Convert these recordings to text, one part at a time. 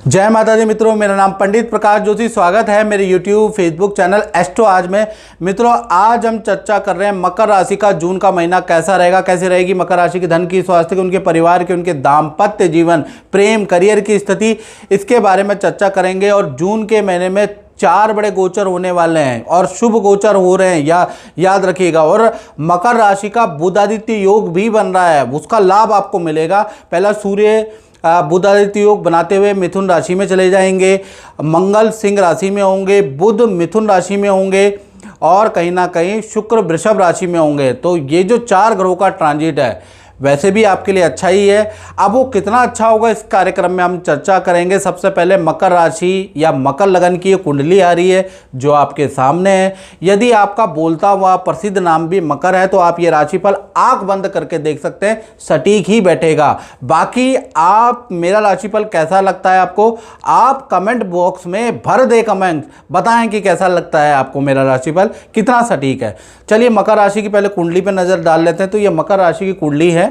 जय माता दी मित्रों, मेरा नाम पंडित प्रकाश जोशी। स्वागत है मेरे YouTube फेसबुक चैनल एस्ट्रो आज में। मित्रों, आज हम चर्चा कर रहे हैं मकर राशि का जून का महीना कैसा रहेगा, कैसे रहेगी मकर राशि की धन की, स्वास्थ्य की, उनके परिवार के, उनके दाम्पत्य जीवन, प्रेम, करियर की स्थिति, इसके बारे में चर्चा करेंगे। और जून के महीने में 4 बड़े गोचर होने वाले हैं और शुभ गोचर हो रहे हैं, या याद रखिएगा। और मकर राशि का बुधादित्य योग भी बन रहा है, उसका लाभ आपको मिलेगा। पहला सूर्य बुधादित्य योग बनाते हुए मिथुन राशि में चले जाएंगे, मंगल सिंह राशि में होंगे, बुध मिथुन राशि में होंगे और कहीं ना कहीं शुक्र वृषभ राशि में होंगे। तो ये जो 4 ग्रहों का ट्रांजिट है वैसे भी आपके लिए अच्छा ही है। अब वो कितना अच्छा होगा इस कार्यक्रम में हम चर्चा करेंगे। सबसे पहले मकर राशि या मकर लगन की ये कुंडली आ रही है जो आपके सामने है। यदि आपका बोलता हुआ प्रसिद्ध नाम भी मकर है तो आप ये राशिफल आंख बंद करके देख सकते हैं, सटीक ही बैठेगा। बाकी आप मेरा राशिफल कैसा लगता है आपको, आप कमेंट बॉक्स में भर दे कमेंट, बताएं कि कैसा लगता है आपको मेरा राशिफल, कितना सटीक है। चलिए मकर राशि की पहले कुंडली पर नजर डाल लेते हैं। तो ये मकर राशि की कुंडली है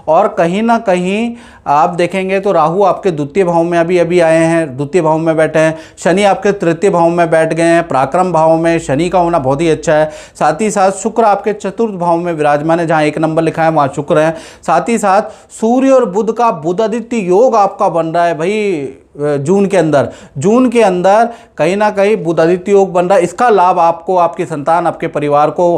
और कहीं ना कहीं आप देखेंगे तो राहु आपके द्वितीय भाव में अभी आए हैं, द्वितीय भाव में बैठे हैं। शनि आपके तृतीय भाव में बैठ गए हैं, पराक्रम भाव में शनि का होना बहुत ही अच्छा है। साथ ही साथ शुक्र आपके चतुर्थ भाव में विराजमान है, जहाँ 1 नंबर लिखा है वहाँ शुक्र है। साथ ही साथ सूर्य और बुध का बुधादित्य योग आपका बन रहा है भाई जून के अंदर कहीं ना कहीं बुधादित्य योग बन रहा है। इसका लाभ आपको, आपकी संतान, आपके परिवार को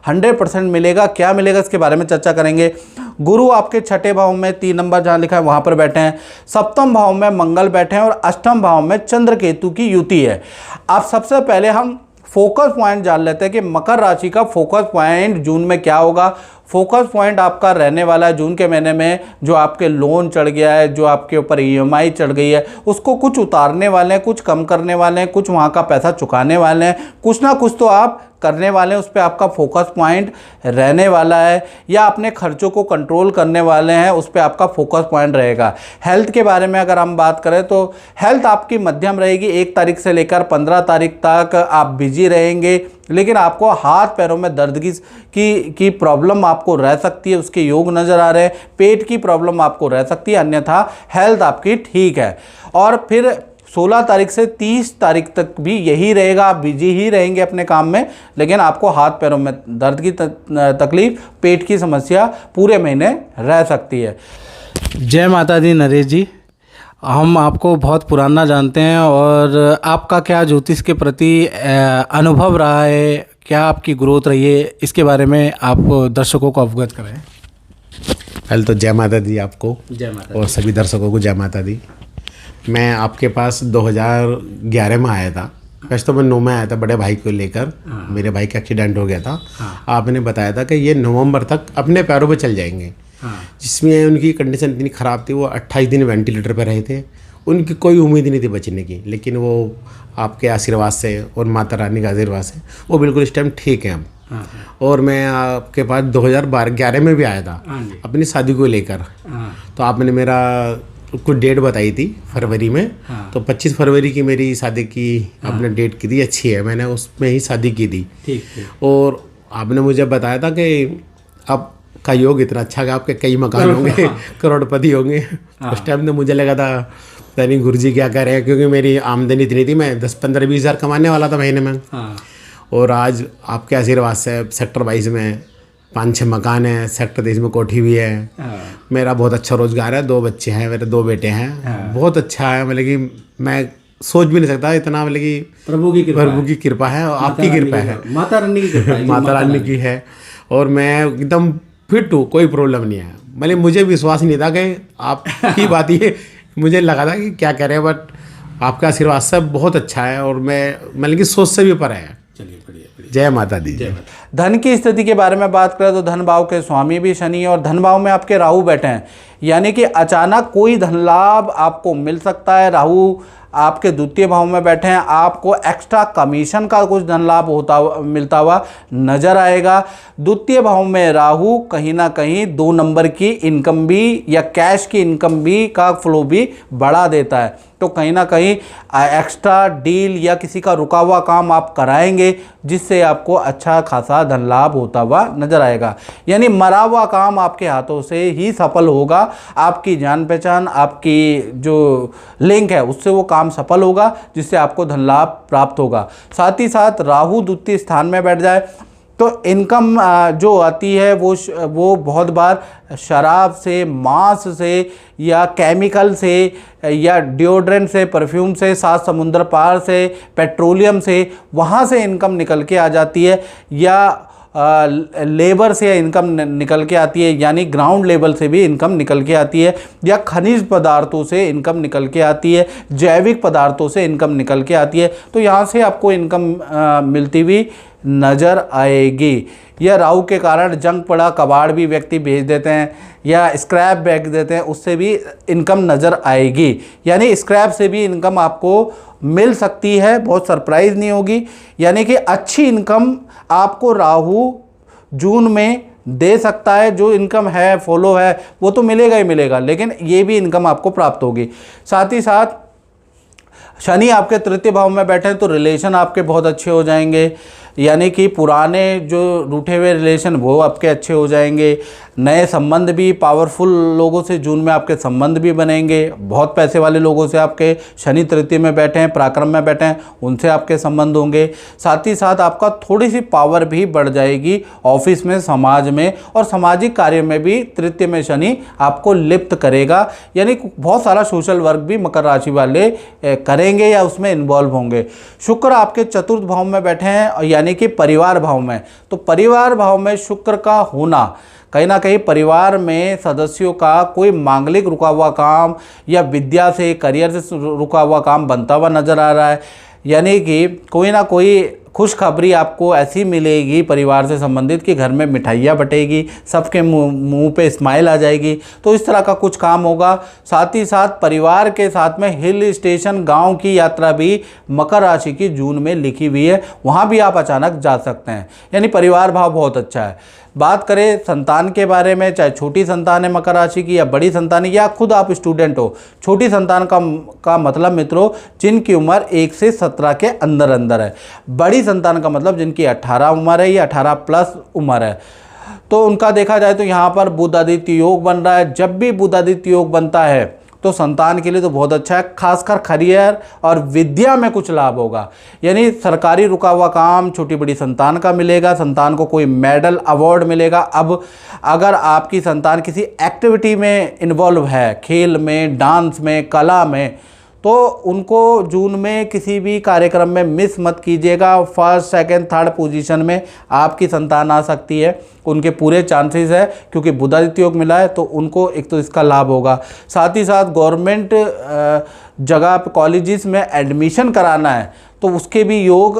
100% मिलेगा। क्या मिलेगा इसके बारे में चर्चा करेंगे। गुरु आपके 6ठे भाव में 3 नंबर जहाँ लिखा है वहाँ पर बैठे हैं। सप्तम भाव में मंगल बैठे हैं और अष्टम भाव में चंद्र केतु की युति है। अब सबसे पहले हम फोकस पॉइंट जान लेते हैं कि मकर राशि का फोकस पॉइंट जून में क्या होगा। फोकस पॉइंट आपका रहने वाला है जून के महीने में, जो आपके लोन चढ़ गया है, जो आपके ऊपर EMI चढ़ गई है, उसको कुछ उतारने वाले हैं, कुछ कम करने वाले हैं, कुछ वहाँ का पैसा चुकाने वाले हैं, कुछ ना कुछ तो आप करने वाले हैं। उस पर आपका फोकस पॉइंट रहने वाला है, या अपने खर्चों को कंट्रोल करने वाले हैं, उस पर आपका फोकस पॉइंट रहेगा। हेल्थ के बारे में अगर हम बात करें तो हेल्थ आपकी मध्यम रहेगी। 1 तारीख से लेकर 15 तारीख तक आप बिजी रहेंगे, लेकिन आपको हाथ पैरों में दर्द की प्रॉब्लम आपको रह सकती है, उसके योग नज़र आ रहे हैं। पेट की प्रॉब्लम आपको रह सकती है, अन्यथा हेल्थ आपकी ठीक है। और फिर 16 तारीख से 30 तारीख तक भी यही रहेगा, आप बिजी ही रहेंगे अपने काम में, लेकिन आपको हाथ पैरों में दर्द की तकलीफ, पेट की समस्या पूरे महीने रह सकती है। जय माता दी नरेश जी, हम आपको बहुत पुराना जानते हैं और आपका क्या ज्योतिष के प्रति अनुभव रहा है, क्या आपकी ग्रोथ रही है, इसके बारे में आप दर्शकों को अवगत कराएं। पहले तो जय माता दी आपको, जय माता और सभी दर्शकों को जय माता दी। मैं आपके पास 2011 में आया था। वैसे तो मैं 9 में आया था बड़े भाई को लेकर। मेरे भाई का एक्सीडेंट हो गया था। आपने बताया था कि ये नवंबर तक अपने पैरों पे चल जाएंगे। जिसमें उनकी कंडीशन इतनी ख़राब थी, वो 28 दिन वेंटिलेटर पर रहे थे। उनकी कोई उम्मीद नहीं थी बचने की, लेकिन वो आपके आशीर्वाद से और माता रानी के आशीर्वाद से वो बिल्कुल इस टाइम ठीक हैं अब। और मैं आपके पास 2011 में भी आया था अपनी शादी को लेकर। तो आपने मेरा कुछ डेट बताई थी फरवरी में। तो 25 फरवरी की मेरी शादी की आपने डेट की थी, अच्छी है, मैंने उसमें ही शादी की थी। और आपने मुझे बताया था कि अब का योग इतना अच्छा है, आपके कई मकान होंगे, करोड़पति होंगे। उस टाइम तो मुझे लगा था पता नहीं गुरु जी क्या कर रहे हैं, क्योंकि मेरी आमदनी इतनी थी, मैं 10-15-20 हज़ार कमाने वाला था महीने में। और आज आपके आशीर्वाद से सेक्टर 22 में 5-6 मकान हैं, सेक्टर 23 में कोठी भी है। मेरा बहुत अच्छा रोजगार है, 2 बच्चे हैं, मेरे 2 बेटे हैं। बहुत अच्छा है, मतलब कि मैं सोच भी नहीं सकता इतना, मतलब कि प्रभु की कृपा है और आपकी कृपा है, माता रानी की कृपा है, माता रानी की है। और मैं एकदम फिट हूँ, कोई प्रॉब्लम नहीं है। मतलब मुझे विश्वास नहीं था कि आपकी बात ये, मुझे लगा था कि क्या कह रहे हैं, बट आपका आशीर्वाद सब बहुत अच्छा है और मैं मतलब कि सोच से भी पर है। चलिए बढ़िया। जय माता दी। धन की स्थिति के बारे में बात करें तो धन भाव के स्वामी भी शनि और धन भाव में आपके राहु बैठे हैं, यानी कि अचानक कोई धन लाभ आपको मिल सकता है। राहु आपके द्वितीय भाव में बैठे हैं, आपको एक्स्ट्रा कमीशन का कुछ धन लाभ मिलता हुआ नजर आएगा। द्वितीय भाव में राहु कहीं ना कहीं 2 नंबर की इनकम भी या कैश की इनकम भी का फ्लो भी बढ़ा देता है। तो कहीं ना कहीं एक्स्ट्रा डील या किसी का रुका हुआ काम आप कराएंगे, जिससे आपको अच्छा खासा धन लाभ होता हुआ नजर आएगा। यानी मरा हुआ काम आपके हाथों से ही सफल होगा। आपकी जान पहचान, आपकी जो लिंक है उससे वो काम सफल होगा, जिससे आपको धन लाभ प्राप्त होगा। साथ ही साथ राहु द्वितीय स्थान में बैठ जाए तो इनकम जो आती है वो बहुत बार शराब से, मांस से, या केमिकल से, या डिओड्रेंट से, परफ्यूम से, सात समुंदर पार से, पेट्रोलियम से, वहाँ से इनकम निकल के आ जाती है, या लेबर से इनकम निकल के आती है, यानी ग्राउंड लेवल से भी इनकम निकल के आती है, या खनिज पदार्थों से इनकम निकल के आती है, जैविक पदार्थों से इनकम निकल के आती है। तो यहाँ से आपको इनकम मिलती हुई नज़र आएगी। या राहु के कारण जंग पड़ा कबाड़ भी व्यक्ति भेज देते हैं, या स्क्रैप बेच देते हैं, उससे भी इनकम नज़र आएगी। यानी स्क्रैप से भी इनकम आपको मिल सकती है, बहुत सरप्राइज़ नहीं होगी। यानी कि अच्छी इनकम आपको राहु जून में दे सकता है। जो इनकम है, फॉलो है, वो तो मिलेगा ही मिलेगा, लेकिन ये भी इनकम आपको प्राप्त होगी। साथ ही साथ शनि आपके तृतीय भाव में बैठे हैं तो रिलेशन आपके बहुत अच्छे हो जाएंगे। यानी कि पुराने जो रूठे हुए रिलेशन वो आपके अच्छे हो जाएंगे। नए संबंध भी, पावरफुल लोगों से जून में आपके संबंध भी बनेंगे। बहुत पैसे वाले लोगों से आपके शनि तृतीय में बैठे हैं, पराक्रम में बैठे हैं, उनसे आपके संबंध होंगे। साथ ही साथ आपका थोड़ी सी पावर भी बढ़ जाएगी ऑफिस में, समाज में, और सामाजिक कार्य में भी तृतीय में शनि आपको लिप्त करेगा। यानी बहुत सारा सोशल वर्क भी मकर राशि वाले करेंगे या उसमें इन्वॉल्व होंगे। शुक्र आपके चतुर्थ भाव में बैठे हैं, यानी कि परिवार भाव में। तो परिवार भाव में शुक्र का होना कहीं ना कहीं परिवार में सदस्यों का कोई मांगलिक रुका हुआ काम या विद्या से, करियर से रुका हुआ काम बनता हुआ नज़र आ रहा है। यानी कि कोई ना कोई खुशखबरी आपको ऐसी मिलेगी परिवार से संबंधित कि घर में मिठाइयाँ बटेगी, सबके मुंह पे स्माइल आ जाएगी। तो इस तरह का कुछ काम होगा। साथ ही साथ परिवार के साथ में हिल स्टेशन, गांव की यात्रा भी मकर राशि की जून में लिखी हुई है, वहाँ भी आप अचानक जा सकते हैं। यानी परिवार भाव बहुत अच्छा है। बात करें संतान के बारे में, चाहे छोटी संतान है मकर राशि की या बड़ी संतान है, या खुद आप स्टूडेंट हो। छोटी संतान का मतलब मित्रों जिनकी उम्र 1 से 17 के अंदर अंदर है। बड़ी संतान का मतलब जिनकी 18 उम्र है या 18 प्लस उम्र है। तो उनका देखा जाए तो यहाँ पर बुध आदित्य योग बन रहा है। जब भी बुध आदित्य योग बनता है तो संतान के लिए तो बहुत अच्छा है। खासकर करियर और विद्या में कुछ लाभ होगा। यानी सरकारी रुका हुआ काम छोटी बड़ी संतान का मिलेगा, संतान को कोई मेडल अवार्ड मिलेगा। अब अगर आपकी संतान किसी एक्टिविटी में इन्वॉल्व है, खेल में, डांस में, कला में, तो उनको जून में किसी भी कार्यक्रम में मिस मत कीजिएगा। फर्स्ट, सेकंड, थर्ड पोजीशन में आपकी संतान आ सकती है, उनके पूरे चांसेस है, क्योंकि बुध आदित्य योग मिला है तो उनको एक तो इसका लाभ होगा। साथ ही साथ गवर्नमेंट जगह पे कॉलेजेस में एडमिशन कराना है तो उसके भी योग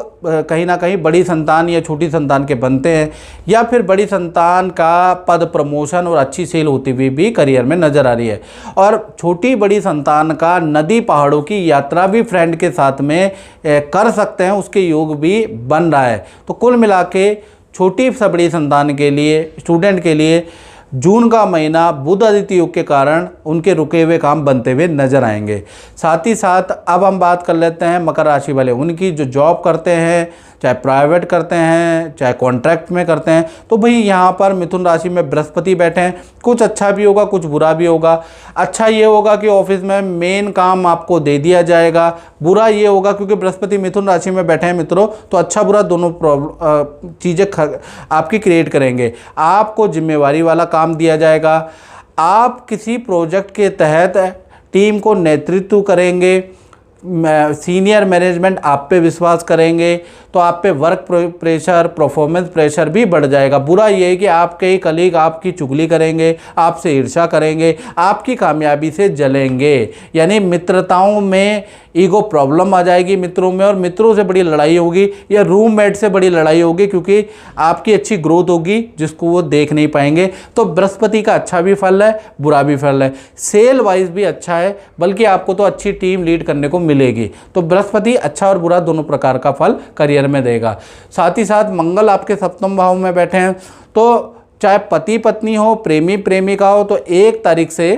कहीं ना कहीं बड़ी संतान या छोटी संतान के बनते हैं, या फिर बड़ी संतान का पद प्रमोशन और अच्छी सेल होती हुई भी करियर में नज़र आ रही है। और छोटी बड़ी संतान का नदी पहाड़ों की यात्रा भी फ्रेंड के साथ में कर सकते हैं, उसके योग भी बन रहा है। तो कुल मिला के छोटी से बड़ी संतान के लिए, स्टूडेंट के लिए जून का महीना बुध आदित्य योग के कारण उनके रुके हुए काम बनते हुए नजर आएंगे। साथ ही साथ अब हम बात कर लेते हैं मकर राशि वाले, उनकी जो जॉब करते हैं, चाहे प्राइवेट करते हैं चाहे कॉन्ट्रैक्ट में करते हैं, तो भाई यहाँ पर मिथुन राशि में बृहस्पति बैठे हैं। कुछ अच्छा भी होगा, कुछ बुरा भी होगा। अच्छा ये होगा कि ऑफिस में मेन काम आपको दे दिया जाएगा। बुरा ये होगा क्योंकि बृहस्पति मिथुन राशि में बैठे हैं मित्रों, तो अच्छा बुरा दोनों चीज़ें आपकी क्रिएट करेंगे। आपको जिम्मेवारी वाला काम दिया जाएगा। आप किसी प्रोजेक्ट के तहत टीम को नेतृत्व करेंगे, सीनियर मैनेजमेंट आप पे विश्वास करेंगे, तो आप पे वर्क प्रेशर, परफॉर्मेंस प्रेशर भी बढ़ जाएगा। बुरा ये है कि आपके ही कलीग आपकी चुगली करेंगे, आपसे ईर्ष्या करेंगे, आपकी कामयाबी से जलेंगे। यानी मित्रताओं में ईगो प्रॉब्लम आ जाएगी मित्रों में, और मित्रों से बड़ी लड़ाई होगी या रूममेट से बड़ी लड़ाई होगी, क्योंकि आपकी अच्छी ग्रोथ होगी जिसको वो देख नहीं पाएंगे। तो बृहस्पति का अच्छा भी फल है, बुरा भी फल है। सेल वाइज भी अच्छा है, बल्कि आपको तो अच्छी टीम लीड करने को मिलेगी। तो बृहस्पति अच्छा और बुरा दोनों प्रकार का फल करियर में देगा। साथ ही साथ मंगल आपके सप्तम भाव में बैठे हैं, तो चाहे पति पत्नी हो, प्रेमी प्रेमिका हो, तो 1 तारीख से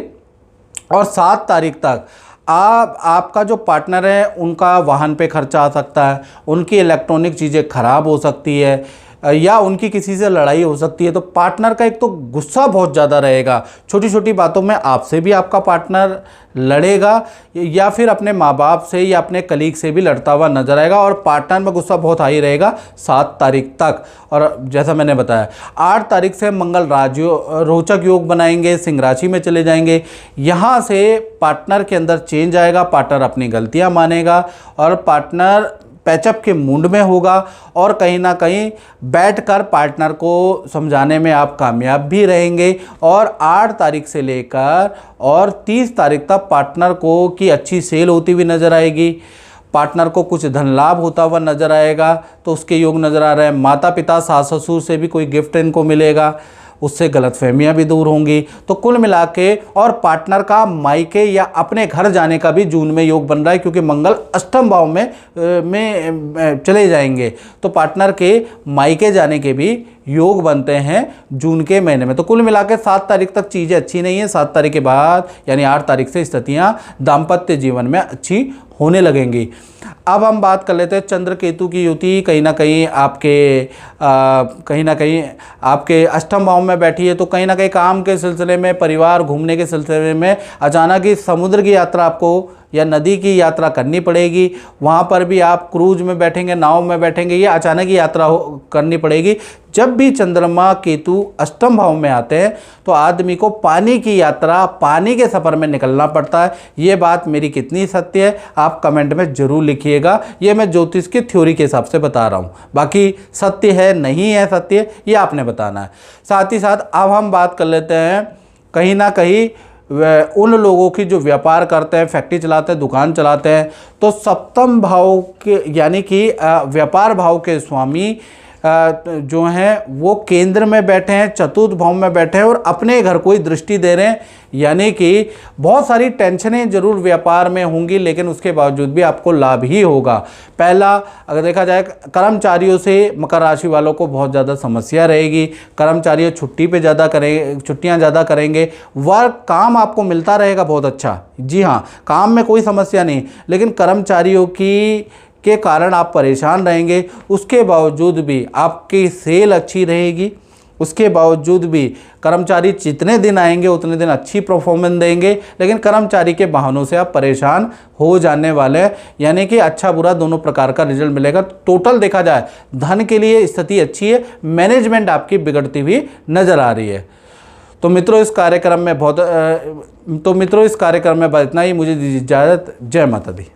और 7 तारीख तक आपका जो पार्टनर है उनका वाहन पे खर्चा आ सकता है, उनकी इलेक्ट्रॉनिक चीज़ें खराब हो सकती है, या उनकी किसी से लड़ाई हो सकती है। तो पार्टनर का एक तो गुस्सा बहुत ज़्यादा रहेगा, छोटी छोटी बातों में आपसे भी आपका पार्टनर लड़ेगा या फिर अपने माँ बाप से या अपने कलीग से भी लड़ता हुआ नजर आएगा। और पार्टनर में गुस्सा बहुत हाई रहेगा 7 तारीख तक। और जैसा मैंने बताया 8 तारीख से मंगल रोचक योग बनाएंगे, सिंह राशि में चले जाएंगे। यहाँ से पार्टनर के अंदर चेंज आएगा, पार्टनर अपनी गलतियाँ मानेगा और पार्टनर पैचअप के मूड में होगा और कहीं ना कहीं बैठकर पार्टनर को समझाने में आप कामयाब भी रहेंगे। और 8 तारीख से लेकर और 30 तारीख तक पार्टनर को की अच्छी सेल होती हुई नज़र आएगी। पार्टनर को कुछ धन लाभ होता हुआ नज़र आएगा, तो उसके योग नज़र आ रहे हैं। माता पिता सास ससुर से भी कोई गिफ्ट इनको मिलेगा, उससे गलतफहमियां भी दूर होंगी। तो कुल मिला के और पार्टनर का मायके या अपने घर जाने का भी जून में योग बन रहा है, क्योंकि मंगल अष्टम भाव में चले जाएंगे। तो पार्टनर के मायके जाने के भी योग बनते हैं जून के महीने में। तो कुल मिला के 7 तारीख तक चीज़ें अच्छी नहीं है। 7 तारीख के बाद यानी 8 तारीख से स्थितियां दाम्पत्य जीवन में अच्छी होने लगेंगी। अब हम बात कर लेते हैं चंद्र केतु की युति कहीं ना कहीं आपके अष्टम भाव में बैठी है। तो कहीं ना कहीं काम के सिलसिले में, परिवार घूमने के सिलसिले में अचानक ही समुद्र की यात्रा आपको या नदी की यात्रा करनी पड़ेगी। वहाँ पर भी आप क्रूज में बैठेंगे, नाव में बैठेंगे, या अचानक ही यात्रा करनी पड़ेगी। जब भी चंद्रमा केतु अष्टम भाव में आते हैं तो आदमी को पानी की यात्रा, पानी के सफ़र में निकलना पड़ता है। ये बात मेरी कितनी सत्य है आप कमेंट में ज़रूर लिखिएगा। ये मैं ज्योतिष की थ्योरी के हिसाब से बता रहा हूँ, बाकी सत्य है नहीं है सत्य ये आपने बताना है। साथ ही साथ अब हम बात कर लेते हैं कहीं ना कहीं उन लोगों की जो व्यापार करते हैं, फैक्ट्री चलाते हैं, दुकान चलाते हैं। तो सप्तम भाव के यानी कि व्यापार भाव के स्वामी जो हैं वो केंद्र में बैठे हैं, चतुर्थ भाव में बैठे हैं और अपने घर को ही दृष्टि दे रहे हैं। यानी कि बहुत सारी टेंशनें जरूर व्यापार में होंगी, लेकिन उसके बावजूद भी आपको लाभ ही होगा। पहला अगर देखा जाए कर्मचारियों से मकर राशि वालों को बहुत ज़्यादा समस्या रहेगी। कर्मचारी छुट्टियां ज़्यादा करेंगे। वर्क काम आपको मिलता रहेगा बहुत अच्छा, जी हाँ, काम में कोई समस्या नहीं, लेकिन कर्मचारियों के कारण आप परेशान रहेंगे। उसके बावजूद भी आपकी सेल अच्छी रहेगी। उसके बावजूद भी कर्मचारी जितने दिन आएंगे उतने दिन अच्छी परफॉर्मेंस देंगे, लेकिन कर्मचारी के बहानों से आप परेशान हो जाने वाले हैं। यानी कि अच्छा बुरा दोनों प्रकार का रिजल्ट मिलेगा। टोटल देखा जाए धन के लिए स्थिति अच्छी है, मैनेजमेंट आपकी बिगड़ती हुई नज़र आ रही है। तो मित्रों इस कार्यक्रम में बस इतना ही। मुझे दीजिए इजाज़त। जय माता दी।